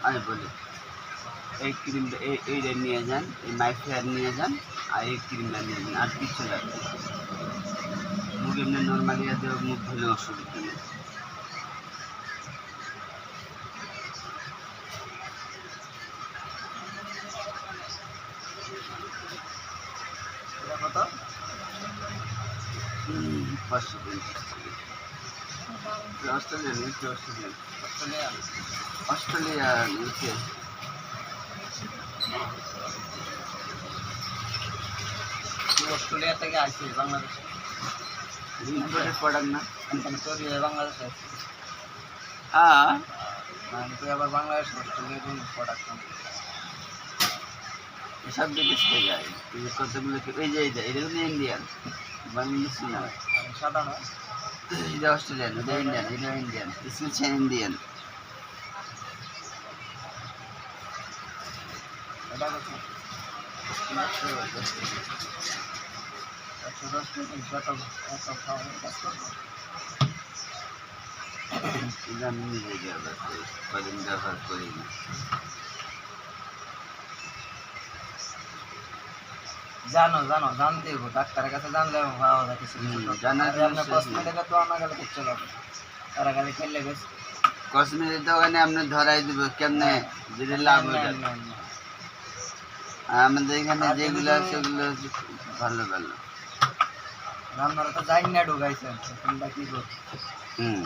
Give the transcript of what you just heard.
আমি বলি এই ক্রিমটা এইটা নিয়ে যান, এই মাইফেয়ার নিয়ে যান, আর এই ক্রিমটা নিয়ে যান, আর কিছু লাগবে না। মুখ এমনি নর্মালি আছে, মুখ ধুলে অসুবিধা নেই। কত? 550 অস্ট্রেলিয়ান ইউকে। অস্ট্রেলিয়া থেকে আসছিস বাংলাদেশে? ইম্পোর্টেড প্রোডাক্ট না? তোর বাংলাদেশে আসছিস? হ্যাঁ, মানে তুই আবার বাংলাদেশ অস্ট্রেলিয়া কোন প্রোডাক্ট? সব বিদেশ থেকে যায়। কতগুলো এই যে এটা কিন্তু ইন্ডিয়ান, বাংলাদেশি না। সাদা না, এটা অস্ট্রেলিয়ান, এটা ইন্ডিয়ান, এটা ইন্ডিয়ান, স্পেশাল ইন্ডিয়ান। এটা কত? 110 এটা আমি নিজে ব্যবহার করি, কদিন ব্যবহার করি না। জানো জানতে হবো, ডাক্তারের কাছে জানলে পাওয়া যায় কিছু। কসমেটিকের দোকানে গেলে কিচ্ছু যাবে, তারা খালি খেললে বেশ। কসমেটিক দোকানে আপনি ধরাই দিব কেমনে, যদি লাভ হয়। আর আমাদের এখানে যেগুলো আছে ওগুলো ভালো ভালো। আপনারা তো যাই না ঢুকাইছেন, তোমরা কি করছো? হুম।